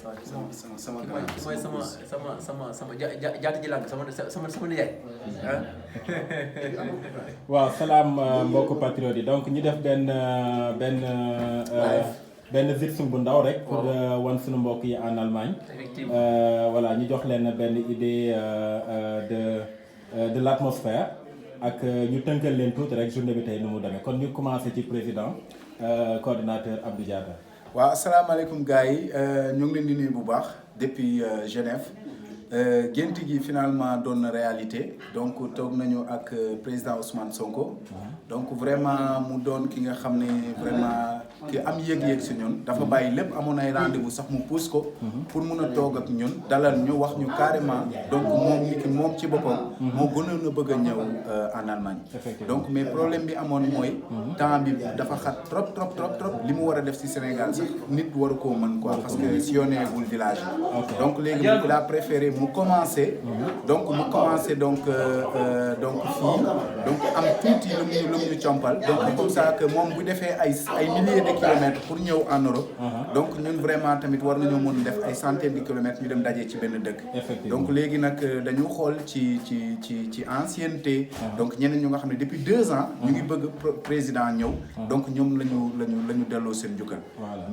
sama grand ki mooy sama jaata ji làng sama nijaay. waaw salaam mbokku patriote yi donc ñu def benn virgule bu ndaw rek pour wan suñu mbokk yi en Allemagne. effectivement voilà ñu jox leen benn idée de l'atmosphère ak ñu tënkal leen tuuti rek journée bi tey nu mu demee kon ñu commencé ci président coordinateur Abdou Diatta. waaw asalaamaaleykum gars yi ñu ngi leen di nuyu bu baax depuis Genève gént gi finalement doon na réalité donc toog nañu ak président Ousmane Sonko. donc vraiment mu doon ki nga xam ne vraiment ki am yëg-yëg si ñun dafa bàyyi lépp amoon ay rendez-vous sax mu pousse ko. pour mun a toog ak ñun dalal ñu wax ñu carrément donc moom ci boppam. moo gënoon a bëgg a ñëw en Allemagne. donc mais problème bi amoon mooy. temps bi dafa xat trop li mu war a def si Sénégal sax nit waru koo mën quoi parce que sillonné wul village donc léegi il a préféré mu commencer. donc fii donc am tuuti lu mu ñu compal donc comme ça que moom bu defee ay milliers de kilomètres pour ñëw en Europe. donc ñun vraiment tamit war nañoo mën def ay centaines de kilomètres ñu dem dajee ci benn dëkk. donc léegi nag dañu xool ci ancienneté. donc ñeneen ñu nga xam ne depuis 2 ans. ñu ngi bëgg président ñëw. donc ñoom la ñu delloo seen njukkal.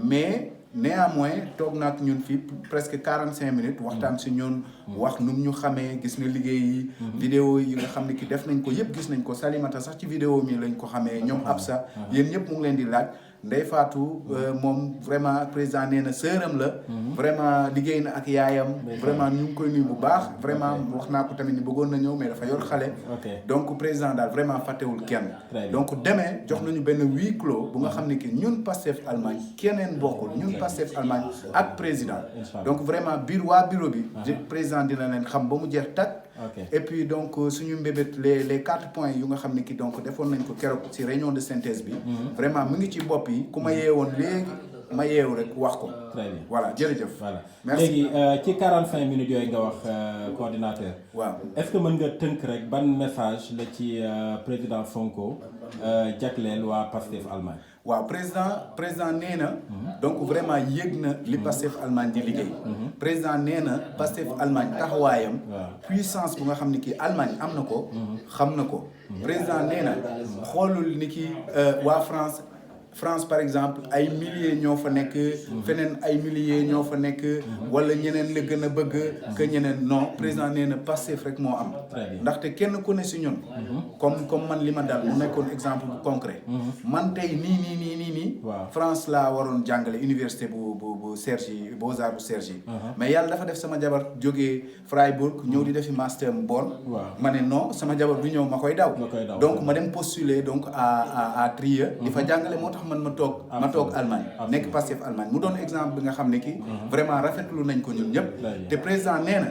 mais néanmoins toog na ak ñun fii presque 45 minutes waxtaan si ñun. wax nu ñu xamee gis na liggéey yi. vidéo yi nga xam ne ki def nañ ko yëpp gis nañ ko Salimata sax ci vidéo mi lañ ko xamee ñoom Absa yéen ñëpp mu ngi leen di laaj. Ndeye Fatou moom vraiment président nee na sëram la. vraiment liggéey na ak yaayam. vraiment ñu ngi koy nuyu bu baax. vraiment wax naa ko tamit ni bëggoon na ñëw mais dafa yor xale. donc président daal vraiment fàttewul kenn. donc demee jox nañu benn huis clos bu nga xam ne que ñun Pastef Allemagne keneen bokkul ñun Pastef Allemagne ak président. donc vraiment bureau bi. président dina leen xam ba mu jeex tàkk. et puis donc suñu mbébét les 4 points yu nga xam ne ki donc defoon nañ ko keroog ci réunion de synthèse bi. vraiment mu ngi ci bopp yi ku ma yeewoon léegi ma yeewu rek wax ko. très bien voilà jërëjëf. voilà merci léegi ci 45 minutes yooyu nga wax coordinateur. waaw est-ce que mën nga tënk rek ban message la ci président Sonko jagleel waa Pastef Allemagne. waaw président nee na. donc vraiment yëg na li Pastef Allemagne di liggéey. président nee na Pastef Allemagne taxawaayam. puissance bu nga xam ni kii Allemagne am na ko. xam na ko. président nee na xoolul ni ki waa France par exemple ay milliers ñoo fa nekk. feneen ay milliers ñoo fa nekk. wala ñeneen la gën a bëgg. que ñeneen non président nee na Pastef rek moo am. ndaxte kenn ku ne si ñun. comme man li ma dal mu nekkoon exemple bu concret. man tey nii. France laa waroon jàngale université bu Cergy Beaux-Arts bu Cergy. mais yàlla dafa def sama jabar jógee Freiburg ñëw di defi master Bonn. ma ne non sama jabar du ñëw ma koy daw. donc ma dem postuler donc à Trier. di fa jàngale moo tax man ma toog Allemagne nekk Pastef Allemagne mu doon exemple bi nga xam ne ki vraiment rafetlu nañ ko ñun ñëpp te président nee na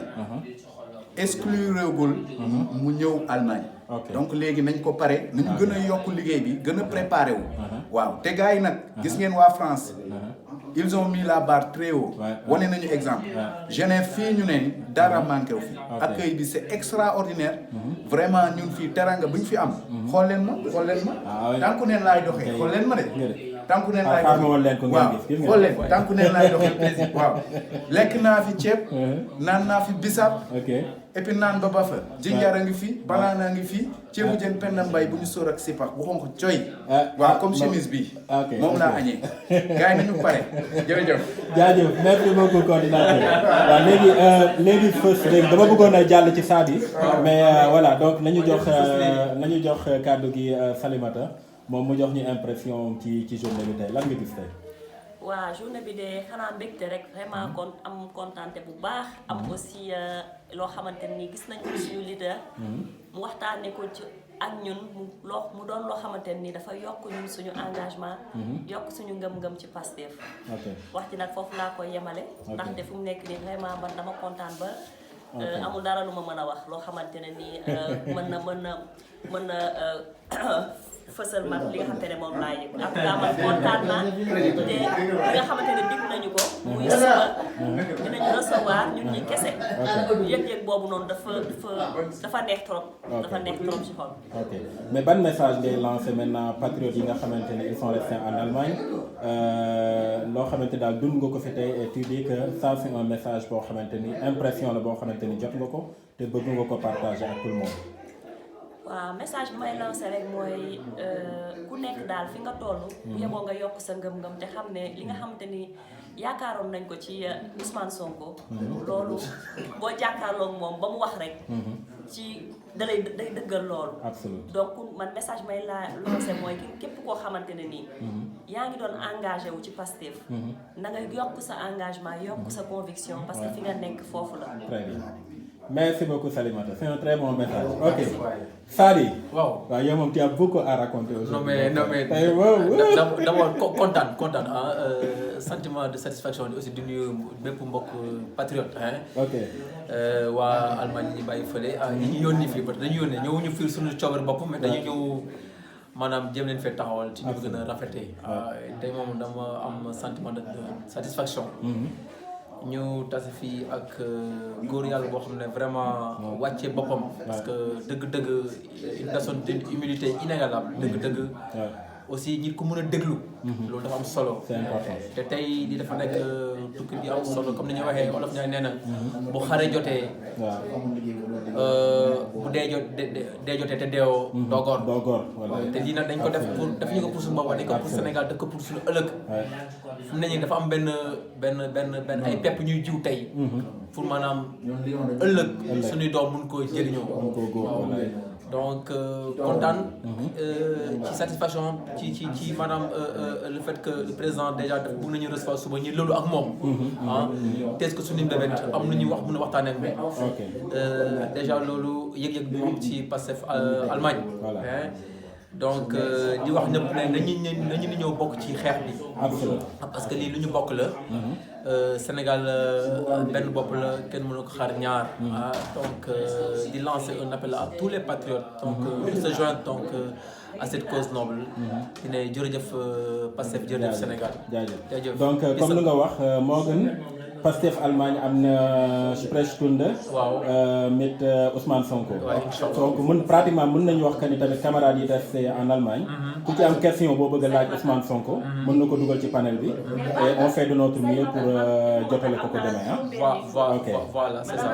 excluregul mu ñëw Allemagne donc léegi nañ ko pare nañu gën a yokk liggéey bi gën a préparé wu waaw te gars yi nag gis ngeen waa France ils ont mis la barre très haut wane nañu exemple Genève fii ñu ne dara manqué wu fi accueil bi c'est extraordinaire vraiment ñun fii teranga bu ñu fi am xool leen ma tànku neen laay doxee xool leen ma de tànku neen laay doxee waaw xool leen tànku neen laay doxee président waaw lekk naa fi ceeb naan naa fi bisaab et puis naan ba fa jinjar a ngi fi banaana a ngi fi ceebu jën penn mbay bu ñu sóor ak sipax bu xonk coy waaw comme chemise bi moom laa añee gars yi nañu pare jërëjëf jaajëf merci beaucoup coordinateur waaw léegi first léegi dama bëggoon a jàll ci saa bi mais voilà donc nañu jox kàddu gi Salimata moom mu jox ñu impression ci journée bi tey lan nga gis tey. waaw journée bi de xanaa mbégte rek vraiment am kontante bu baax. am aussi loo xamante ni gis nañ ko suñu leader. mu waxtaanee ko ci ak ñun mu doon loo xamante ni dafa yokk ñun suñu engagement. yokk suñu ngëm-ngëm ci Pastef. wax ci nag foofu laa koy yemale. ndaxte fu mu nekk nii vraiment man dama kontaan ba. amul dara lu ma mën a wax loo xamante ne nii mën na fësal man li nga xamante ne moom laa yëg en tout cas man kontaan naa te li nga xamante ne dig nañu ko muy suba dinañu recevoir ñun ñi kese yëg-yëg boobu noonu dafa neex trop dafa neex trop ci xol. ok mais ban message ngay lancer maintenant patriotes yi nga xamante ne ils sont restés en Allemagne loo xamante daal dund nga ko fi tey et tu dis que ça c'est un message boo xamante ni impression la boo xamante ni jot nga ko te bëgg nga ko partager ak tout le monde. waaw message bi may lancer rek mooy ku nekk daal fi nga toll. bu yeboo nga yokk sa ngëm-ngëm te xam ne li nga xamante ni yaakaaroon nañ ko ci Ousmane Sonko. loolu boo jàkkaarloog moom ba mu wax rek. ci day dëggal loolu. absolument donc man message may lancer mooy képp koo xamante ne nii. yaa ngi doon engagé wu ci Pastef. na nga yokk sa engagement yokk sa conviction parce que fi nga nekk foofu la. très bien. Merci beaucoup Salimata, c'est un très bon message. Ok. Sadi. Waaw. Waaw yow moom tu as beaucoup à raconter aujourd'hui. Non mais d'abord kontaan sentiment de satisfaction aussi di nuyu bépp mbokk patriote Ok. waa Allemagne ñi bàyyi fële ñi ñu yónni fii ba dañu yónnee ñëwuñu fii suñu coobare bopp mais dañu ñëw maanaam jéem leen fee taxawal ci ñu gën a rafetee. tey moom dama am sentiment de satisfaction. ñu tase fii ak góor yàlla boo xam ne vraiment wàccee boppam. parce que dëgg-dëgg une personne d'une humilité inégalable. dëgg-dëgg. aussi nit ku mën a déglu. loolu dafa am solo. c'est important. te tey di dafa nekk tukki di am solo comme ni ñu waxee olof ñaay nee na bu xare jotee. bu dee jotee te deewoo. doo góor voilà. te lii nag dañ ko def pour def ñu ko pour suñu bopp dañ ko pour Sénégal def ko pour suñu ëllëg. fu mu ne nii dafa am benn ay pepp ñuy jiw tey. pour maanaam ëllëg suñuy doom mun koo jëriñoo. donc kontaan ci satisfaction ci maanaam le fait que le président déjà daf bëgg nañu recevoir suba ñu loolu ak moom. tees ko suñu mbébét am lu ñuy wax mën a waxtaanee ak moom. déjà loolu yëg-yëg bi moom ci Pastef Allemagne. donc di wax ñëpp ne nañu ñëw bokk ci xeex bi. parce que lii lu ñu bokk la. Sénégal benn bopp la kenn mënu ko xaar ñaar. donc di lancer un appel à tous les patriotes. donc de se joindre donc à cette cause noble. di ne jërëjëf Pastef jërëjëf Sénégal. jaajëf donc comme li nga wax moo gën Pastef Allemagne am na Sprechstunde. waaw mit Ousmane Sonko. waaw donc pratiquement mën nañu wax que ni tamit camarades yi resté en Allemagne. ku ci am question boo bëgg a laaj Ousmane Sonko. mën na ko dugal ci panel bi. et on fait de notre mieux pour jotale ko demain voilà c'est ça.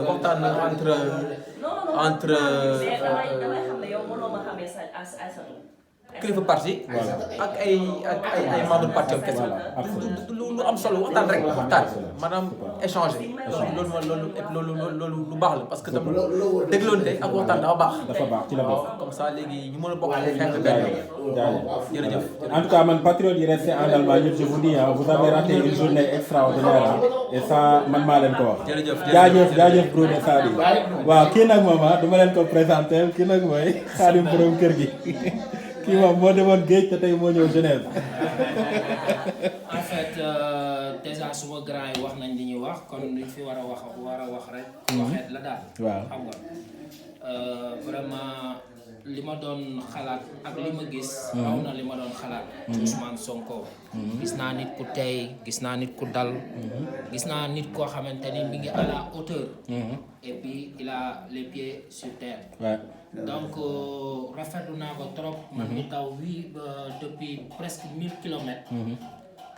waxtaan entre damay xam ne yow mënoo ma xamee sa Aïssatou. kilifa parti. ak ay membres parti am kese. lu am solo waxtaan rek waxtaan maanaam échanger. loolu lu baax la parce que tamit dégloonte ak waxtaan dafa baax. ci la bokk comme ça léegi ñu mën a bokk xeex benn. jërëjëf. en tout cas man patriote yi resté en Allemagne je vous dis vous avez raté une journée extraordinaire et ça man maa leen ko wax. jaajëf bro de Sadi. waaw kii nag moom duma leen ko présenter kii nag mooy Xaadim borom kër gi. kii moom moo demoon géej te tey moo ñëw Genève. en fait déjà suma grand yi wax nañ li ñuy wax kon luñ fi war a wax rek. waxeet la daal. waaw xam nga vraiment li ma doon xalaat ak li ma gis. raw na li ma doon xalaat. ci Ousmane Sonko. gis naa nit ku tey gis naa nit ku dal. gis naa nit koo xamante ni mi ngi à la hauteur. et puis il a les pieds sur terre. donc rafetlu naa ko trop. man mi taw depuis presque 1000 kilomètres.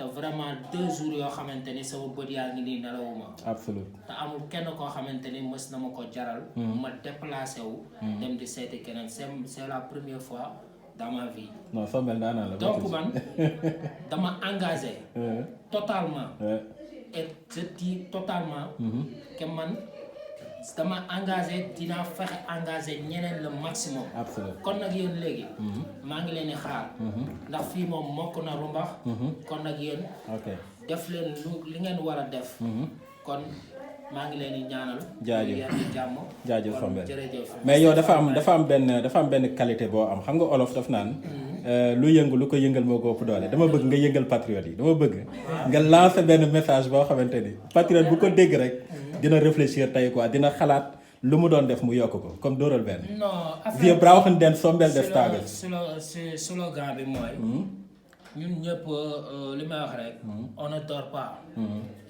te vraiment 2 jours yoo xamante ni sama bët yaa ngi nii nelawuma. absolument te amul kenn koo xamante ni mës na ma ko jaral. ma déplacé wu. dem di seeti keneen c'est la première fois dans ma vie. non soo mel naa la. donc man dama engagé. totalement. et je dis totalement. que man. dama engagé dinaa fexe engagé ñeneen le maximum. absolument kon nag yéen léegi. maa ngi leen di xaar. ndax fii moom mokk na rumbax. kon nag yéen. def leen li ngeen war a def. kon maa ngi leen di ñaanal. jaajëf Fambel mais yow dafa am benn qualité boo am xam nga olof daf naan. lu yëngu lu ko yëngal moo ko ëpp doole dama bëgg nga yëngal patriote yi dama bëgg nga lancer benn message boo xamante ni patriote bu ko dégg rek. dina réfléchir tey quoi dina xalaat lu mu doon def mu yokk ko comme dóoral benn. non wir brauchen den Sommel des Tages. slogan bi mooy. ñun ñëpp li may wax rek. on ne dort pas.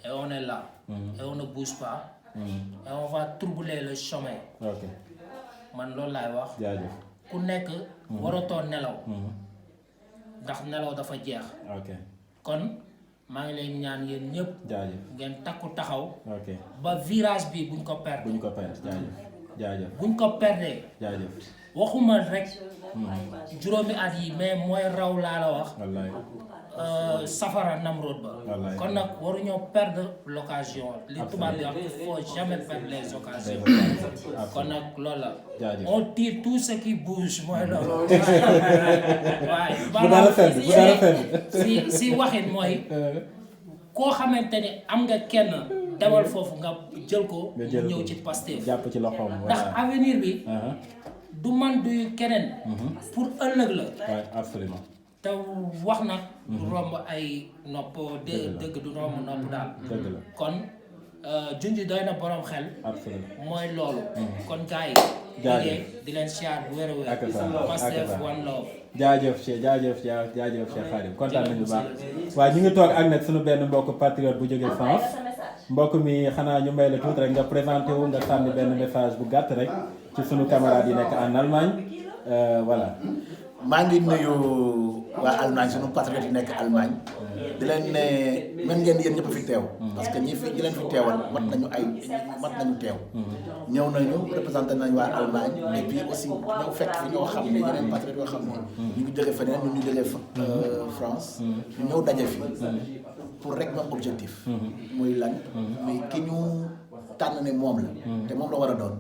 et on est là. et on ne bouge pas. et on va troubler le chemin. ok man loolu laay wax. jaajëf. ku nekk. waratoo nelaw. ndax nelaw dafa jeex. ok kon maa ngi leen ñaan yéen ñëpp. jaajëf. ngeen takku taxaw. ok ba virage bi buñ ko perdre. buñ ko perdre jaajëf jaajëf buñ ko perdre. jaajëf. waxuma rek. juróomi at yi mais mooy raw laa la wax. wallaay. safara Namrod ba. wallaay. kon nag waruñoo perdre l'occasion. li tubaab bi wax il faut jamais perdre les occasions. kon nag loolu la. jaajëf. on tire tout ce qui bouge mooy loolu. waaye bu dara fenn bu dara fenn. si waxin mooy. koo xamante ni am nga kenn demal foofu nga jël ko. nga jël mu ñëw ko ci Pastef. jàpp ci loxoom. ndax voilà. avenir bi. du man du keneen. pour ëllëg la. waaw absolument. te wax nag. du romb ay nopp dëgg du romb nopp daal. dëgg la kon junj doy na borom xel. absolument. mooy loolu. kon gars yi. jaajëf di leen siyaar bu wér a wér. ak ça Pastef one love. jaajëf Cheikh jaajëf Cheikh Khadim kontaan nañu bu baax. waaye ñu ngi toog ak nag suñu benn mbokk patriote bu jógee France mbokk mi xanaa ñu may la tuuti rek nga présenté wu nga sànni benn message bu gàtt rek ci suñu camarades yi nekk en Allemagne voilà. maa ngi nuyu waa Allemagne sunu patriote yi nekk Allemagne di leen ne mën ngeen yéen ñëpp fi teew parce que ñi leen fi teewal mat nañu teew ñëw nañu représenté nañu waa Allemagne et puis aussi ñëw fekk fi ñoo xam ne yeneen patriote yoo xam ne ñu ngi jóge feneen ñu jóge France ñu ñëw daje fi pour rek même objectif muy lan mais ki ñu tànn ne moom la te moom la war a doon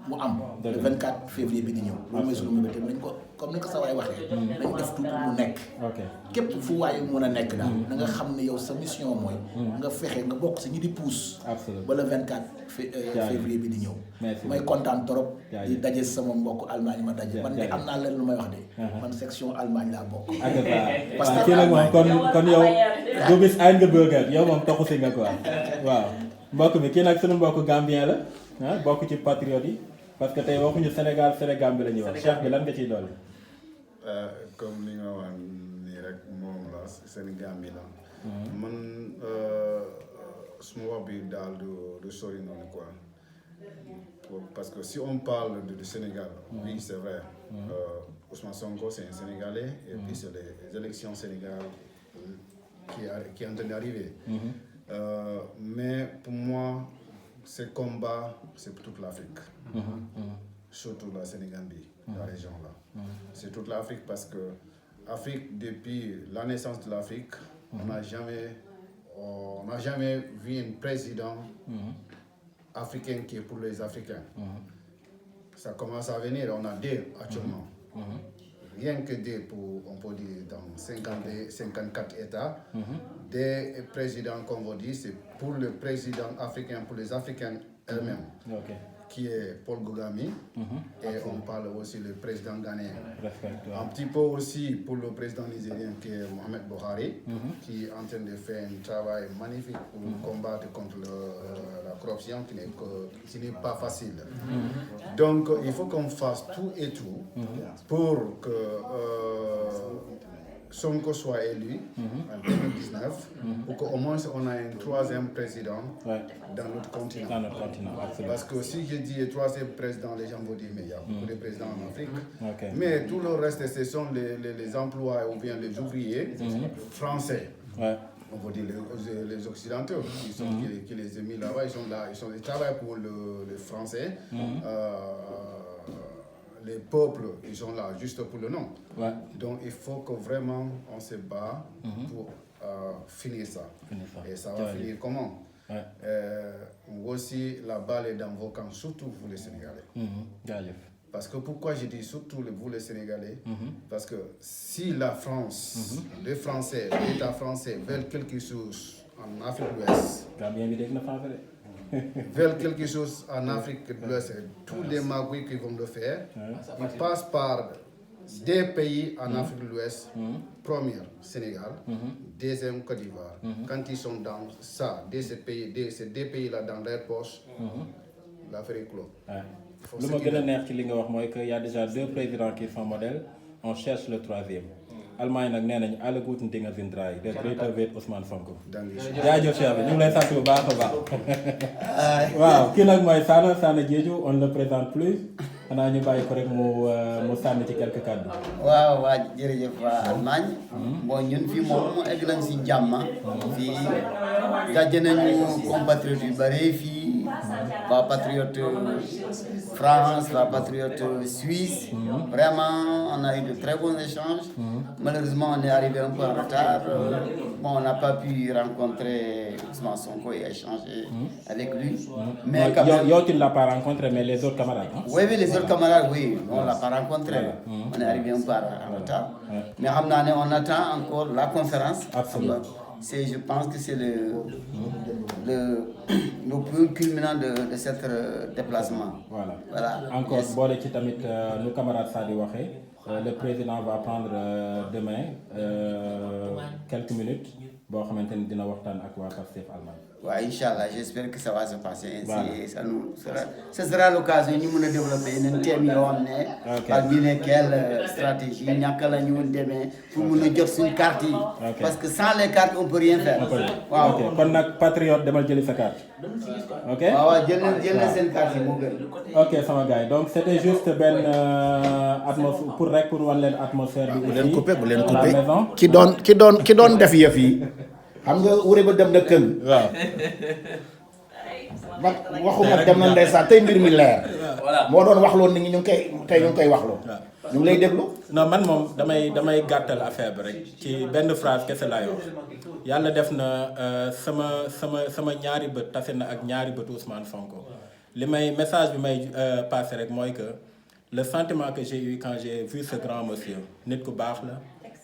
mu am le 24 février bi di ñëw loolu mooy suñu mbébét nañ ko comme ni ko sa waay waxee nañ def tout mu nekk képp fu waaye mën a nekk daal na nga xam ne yow sa mission mooy nga fexe nga bokk si ñi di pousse ba le 24 février bi di ñëw may kontaan trop di daje sama mbokk Allemagne ma daje man de am naa leen lu may wax de man section Allemagne laa bokk parce que kii nag moom kon yow du gis ay nga bëgg yow moom toxu si nga quoi waaw mbokk mi kii nag suñu mbokk Gambien la bokk ci patriote yi parce que tey waxuñu Sénégal bi la ñuy wax Cheikh bi lan nga ciy dolli. comme li nga wax nii rek moom la Sénégal bi la. man suma wax bi daal du sori noonu quoi parce que si on parle du Sénégal. oui c'est vrai. Ousmane Sonko c'est un Sénégalais. et puis c'est les élections Sénégal qui est en train d'arriver. Mais pour moi. Ce combat, c'est pour toute l'Afrique. Surtout la Sénégambie, la région là. C'est toute l'Afrique parce que l'Afrique, depuis la naissance de l'Afrique, on n'a jamais vu un président africain qui est pour les Africains. Ça commence à venir, on a deux actuellement. Rien que deux, on peut dire, dans 54 États, des présidents, comme vous dites, c'est pour le président africain, pour les Africains eux-mêmes, qui est Paul Kagame, et on parle aussi du président ghanéen. Un petit peu aussi pour le président nigérien, qui est Mohamed Buhari, qui est en train de faire un travail magnifique pour combattre contre la corruption, qui n'est pas facile. Donc, il faut qu'on fasse tout et tout pour que Sonko soit élu en 2019 pour qu'au moins on ait un troisième président dans notre continent. Parce que si je dis troisième président, les gens vont dire mais il y a beaucoup de présidents en Afrique. Mais tout le reste, ce sont les emplois ou bien les ouvriers français. On va dire les Occidentaux qui les ont mis là-bas, ils travaillent pour les Français. Les peuples, ils sont là juste pour le nom. Donc il faut que vraiment on se bat pour finir ça. Et ça va finir comment? Aussi, la balle est dans vos camps, surtout vous les Sénégalais. Parce que pourquoi je dis surtout vous les Sénégalais? Parce que si la France, les Français, l'État français veulent quelque chose en Afrique de l'Ouest, veulent quelque chose en Afrique de l'Ouest, tous les magouilles qui vont le faire, ils passent par des pays en Afrique de l'Ouest, première Sénégal, deuxième Côte d'Ivoire. Quand ils sont dans ça, ces deux pays-là dans leur poche, l'affaire est clos. lu ma gën a neex ci li nga wax mooy que y a déjà 2 présidents qui sont modèles on cherche le 3e. Allemagne nag nee nañu alle guten Dinge sind drei der dritte wird Ousmane Sonko. jaajëf Cheikh bi ñu ngi lay sant bu baax a baax. waaw kii nag mooy Sana Diédhiou on ne le présente plus xanaa ñu bàyyi ko rek mu sànni ci quelques kàddu. waaw waa jërëjëf waa Allemagne. bon ñun fii moom egg nañ si jàmm. fii gàjje nañu compatriotes yu bëri fii. waa patriote France, waa patriote Suisse. Vraiment, on a eu de très bons échanges. Malheureusement, on est arrivé un peu en retard. Bon, on n'a pas pu rencontrer Ousmane Sonko et échanger avec lui. Mais quand même... Yo, tu ne l'as pas rencontré, mais les autres camarades. Hein? Oui, les autres camarades, oui. On ne l'a pas rencontré. On est arrivé un peu en retard. Mais on attend encore la conférence. Absolument. Je pense que c'est le plus culminant de ce déplacement. Voilà. Encore, boole ci tamit nu camarade Sadi waxee le président va prendre demain quelques minutes boo xamante ni dina waxtaan ak waa Pastef Allemagne. waaw Inch'Allah, j'espère que ça va se passer ainsi. Voilà. Ce sera l'occasion ñu mën a développer yeneen thèmes yoo xam ne. ak ñu ne quelle stratégie ñàkk la ñu demee pour mën a jot suñu carte yi. parce que sans les cartes on peut rien faire. waaw ok kon nag patriote demal jëli sa carte. ok waaw jël na seen carte yi moo gën. ok sama gars yi donc c'était juste benn atmosphère pour wan leen atmosphère bi. bu leen coupé ki doon def yëf yi. xam nga wure ba dem na këng. waaw. man waxuma dem na ndeysaan tey mbir mi leer. moo doon wax loon nit ñi ñu ngi koy wax loo. ñu ngi lay déglu. non man moom damay gàttal affaire bi rek ci benn phrase kese laay wax yàlla def na sama ñaari bët tase na ak ñaari bët Ousmane Sonko li may message bi may passé rek mooy que le sentiment que j'ai eu quand j'ai vu ce grand monsieur nit ku baax la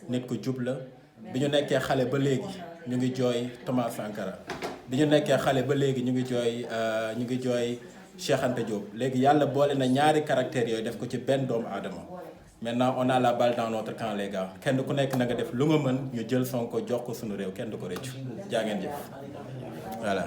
nit ku jub la bi ñu nekkee xale ba léegi ñu ngi jooy Thomas Sankara bi ñu nekkee xale ba léegi ñu ngi jooy Cheikh Anta Diop léegi yàlla boole na ñaari caractères yooyu def ko ci benn doomu aadama maintenant on a la balle dans notre camp les gars kenn ku nekk na nga def lu nga mën ñu jël Sonko jox ko suñu réew kenn du ko rëccu jaa ngeen jëf voilà.